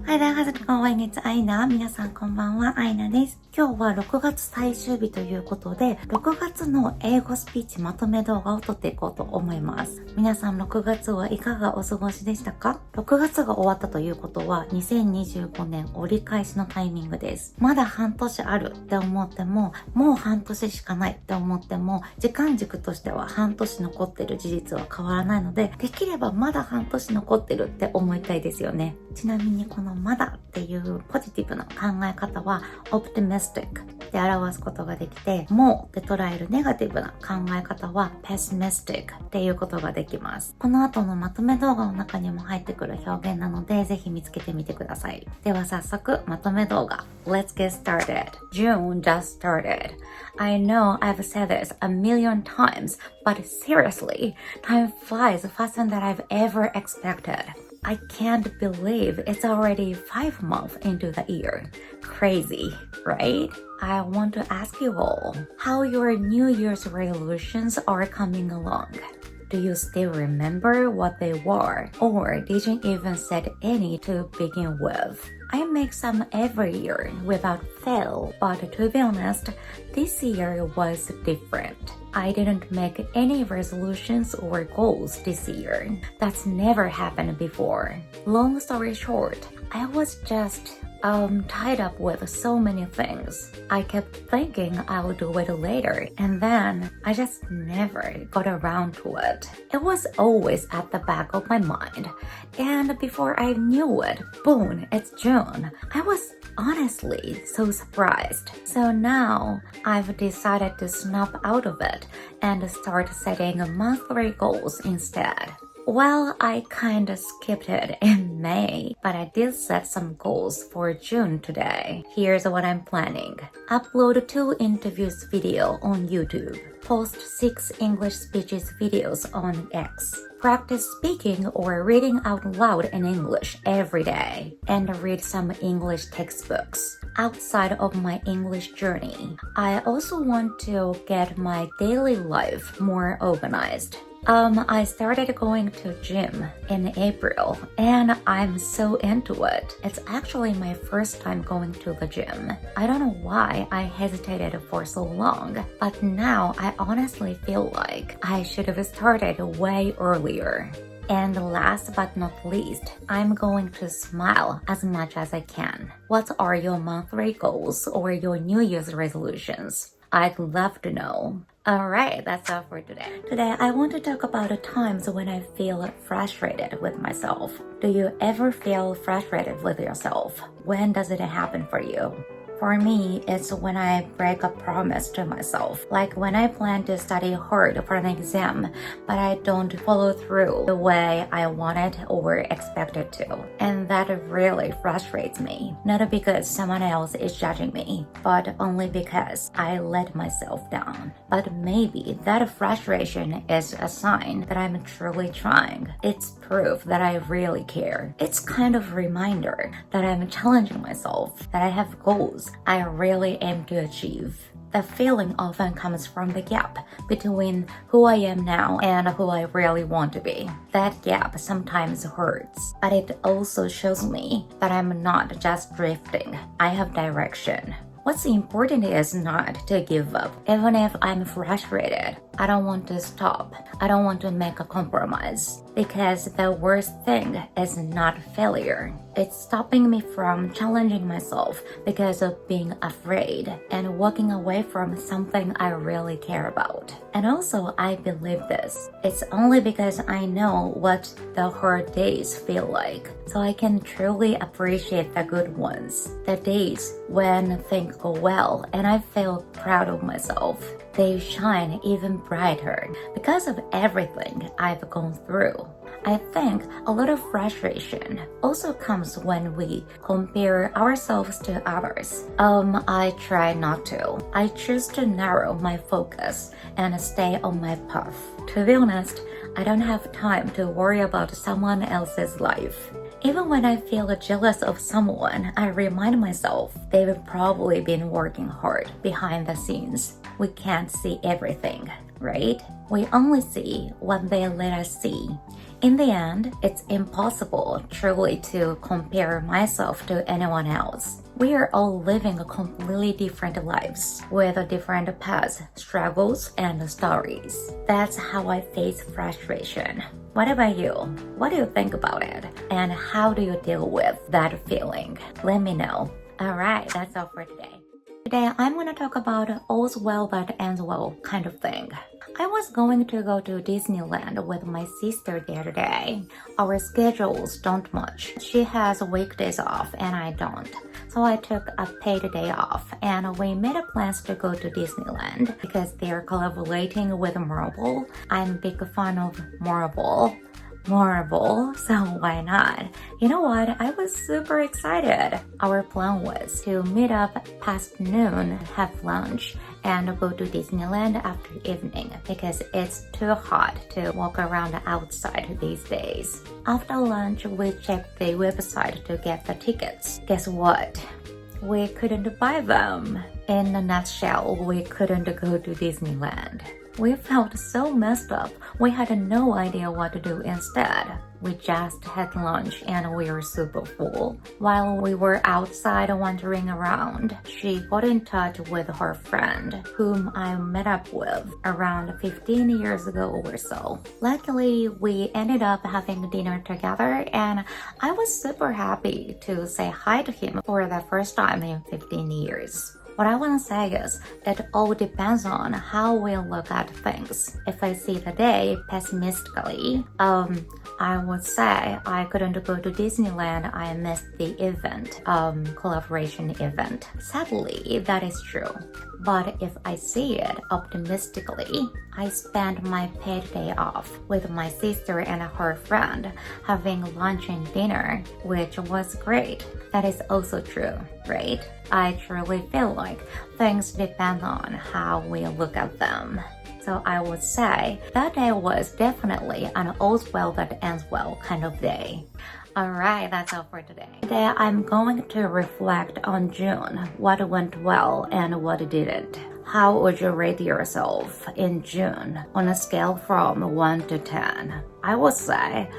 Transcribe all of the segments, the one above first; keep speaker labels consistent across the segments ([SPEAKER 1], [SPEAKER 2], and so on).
[SPEAKER 1] Hi there, how's it going? It's Aina. 皆さんこんばんは、Aina です。今日は6月最終日ということで、6月の英語スピーチまとめ動画を撮っていこうと思います。皆さん6月はいかがお過ごしでしたか？ 6 月が終わったということは、2025年折り返しのタイミングです。まだ半年あるって思っても、もう半年しかないって思っても、時間軸としては半年残ってる事実は変わらないので、できればまだ半年残ってるって思いたいですよね。ちなみにこのまだっていうポジティブな考え方は optimistic で表すことができて、もうで捉えるネガティブな考え方は pessimistic っていうことができます。この後のまとめ動画の中にも入ってくる表現なので、ぜひ見つけてみてください。では早速まとめ動画 Let's get started. June just started. I know I've said this a million times, but seriously, time flies faster than I've ever expected.I can't believe it's already 5 months into the year. Crazy, right? I want to ask you all how your New Year's resolutions are coming along. Do you still remember what they were? Or did you even set any to begin with? I make some every year without fail, but to be honest, this year was different.I didn't make any resolutions or goals this year. That's never happened before. Long story short, I was just tied up with so many things. I kept thinking I'll do it later, and then I just never got around to it. It was always at the back of my mind. And before I knew it, boom, it's June. I was honestly so surprised. So now I've decided to snap out of it and start setting monthly goals instead. Well, I kinda skipped it in May, but I did set some goals for June today. Here's what I'm planning. Upload 2 interviews video on YouTube. Post 6 English speeches videos on X. Practice speaking or reading out loud in English every day. And read some English textbooks. Outside of my English journey, I also want to get my daily life more organized.I started going to gym in April, and I'm so into it. It's actually my first time going to the gym. I don't know why I hesitated for so long, but now I honestly feel like I should have started way earlier. And last but not least, I'm going to smile as much as I can. What are your monthly goals or your New Year's resolutions? I'd love to know.Alright, that's all for today. Today, I want to talk about the times when I feel frustrated with myself. Do you ever feel frustrated with yourself? When does it happen for you? For me, it's when I break a promise to myself. Like when I plan to study hard for an exam, but I don't follow through the way I wanted or expected to. And that really frustrates me. Not because someone else is judging me, but only because I let myself down. But maybe that frustration is a sign that I'm truly trying. It's proof that I really care. It's kind of a reminder that I'm challenging myself, that I have goals I really aim to achieve. The feeling often comes from the gap between who I am now and who I really want to be. That gap sometimes hurts, but it also shows me that I'm not just drifting. I have direction. What's important is not to give up. Even if I'm frustrated, I don't want to stop. I don't want to make a compromise. Because the worst thing is not failure. It's stopping me from challenging myself because of being afraid and walking away from something I really care about. And also, I believe this. It's only because I know what the hard days feel like. So I can truly appreciate the good ones. The days when things go well and I feel proud of myself. They shine even brighter because of everything I've gone through. I think a lot of frustration also comes when we compare ourselves to others. I try not to. I choose to narrow my focus and stay on my path. To be honest, I don't have time to worry about someone else's life. Even when I feel jealous of someone, I remind myself they've probably been working hard behind the scenes. We can't see everything, right? We only see what they let us see. In the end, it's impossible truly to compare myself to anyone else. We are all living completely different lives with different paths, struggles, and stories. That's how I face frustration. What about you? What do you think about it? And how do you deal with that feeling? Let me know. Alright, that's all for today. Today, I'm going to talk about all's well that ends well kind of thing. I was going to go to Disneyland with my sister the other day. Our schedules don't match. She has weekdays off and I don't. So I took a paid day off and we made plans to go to Disneyland because they're collaborating with Marvel. I'm a big fan of Marvel, so why not? You know what? I was super excited. Our plan was to meet up past noon, have lunch, and go to Disneyland after evening because it's too hot to walk around outside these days. After lunch, we checked the website to get the tickets. Guess what? We couldn't buy them. In a nutshell, we couldn't go to Disneyland. We felt so messed up. We had no idea what to do instead. We just had lunch and we were super full. While we were outside wandering around, she got in touch with her friend, whom I met up with around 15 years ago or so. Luckily, we ended up having dinner together and I was super happy to say hi to him for the first time in 15 years. What I want to say is, it all depends on how we look at things. If I see the day pessimistically, I would say I couldn't go to Disneyland. I missed the event, collaboration event. Sadly, that is true. But if I see it optimistically, I spent my paid day off with my sister and her friend having lunch and dinner, which was great. That is also true, right? I truly feel like things depend on how we look at them. So I would say that day was definitely an all's well that ends well kind of day. Alright, that's all for today. Today I'm going to reflect on June, what went well and what didn't. How would you rate yourself in June on a scale from 1 to 10? I would say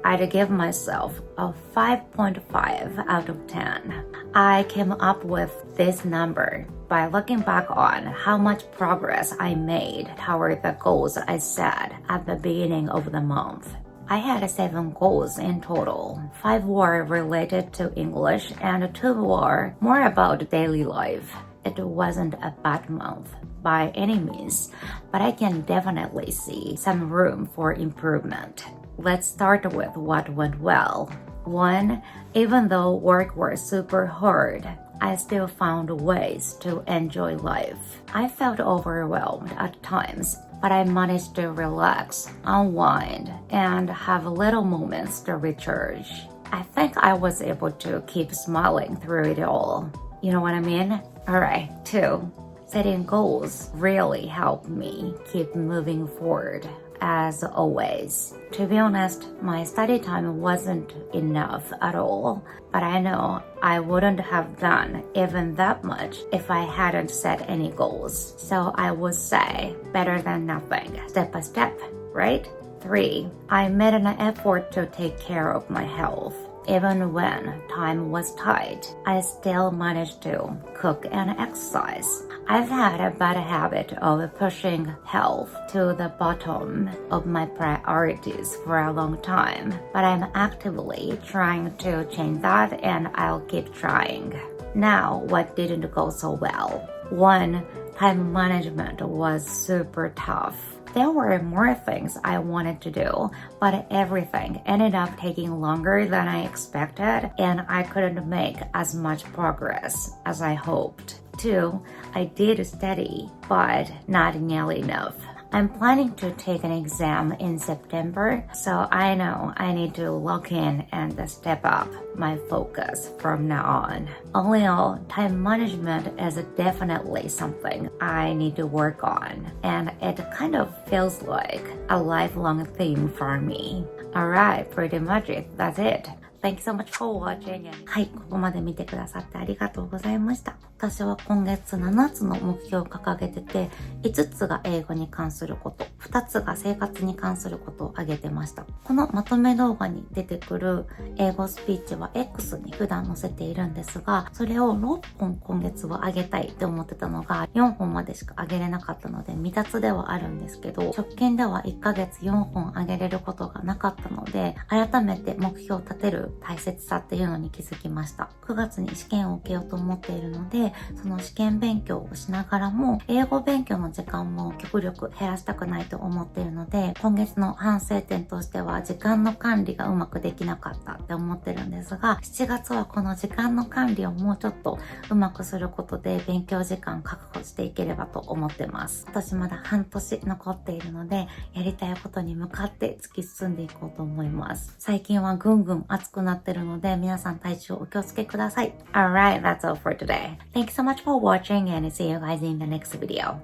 [SPEAKER 1] I'd give myself a 5.5 out of 10. I came up with this number by looking back on how much progress I made toward the goals I set at the beginning of the month. I had 7 goals in total. 5 were related to English and 2 were more about daily life. It wasn't a bad month by any means, but I can definitely see some room for improvement. Let's start with what went well. 1. Even though work was super hard, I still found ways to enjoy life. I felt overwhelmed at times, but I managed to relax, unwind, and have little moments to recharge. I think I was able to keep smiling through it all. You know what I mean? Alright, 2. Setting goals really helped me keep moving forward. As always. To be honest, my study time wasn't enough at all, but I know I wouldn't have done even that much if I hadn't set any goals. So I would say better than nothing, step by step, right? 3. I made an effort to take care of my health. Even when time was tight, I still managed to cook and exercise. I've had a bad habit of pushing health to the bottom of my priorities for a long time, but I'm actively trying to change that and I'll keep trying. Now, what didn't go so well? 1. Time management was super tough. There were more things I wanted to do, but everything ended up taking longer than I expected, and I couldn't make as much progress as I hoped. 2. I did study, but not nearly enough. I'm planning to take an exam in September, so I know I need to lock in and step up my focus from now on. All in all, time management is definitely something I need to work on, and it kind of feels like a lifelong theme for me. Alright, pretty much that's it. Thank you so much for watching. はい、ここまで見てくださってありがとうございました。私は今月7つの目標を掲げてて、5つが英語に関すること、2つが生活に関することを挙げてました。このまとめ動画に出てくる英語スピーチは X に普段載せているんですが、それを6本今月は上げたいって思ってたのが4本までしか上げれなかったので未達ではあるんですけど、直近では1ヶ月4本上げれることがなかったので、改めて目標を立てる大切さっていうのに気づきました。9月に試験を受けようと思っているので、その試験勉強をしながらも英語勉強の時間も極力減らしたくないと思っているので、今月の反省点としては時間の管理がうまくできなかったって思ってるんですが、7月はこの時間の管理をもうちょっとうまくすることで勉強時間確保していければと思ってます。私まだ半年残っているので、やりたいことに向かって突き進んでいこうと思います。最近はぐんぐん暑くなってるので、皆さん体調お気をつけください。Alright, that's all for today. Thank you so much for watching and see you guys in the next video.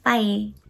[SPEAKER 1] Bye!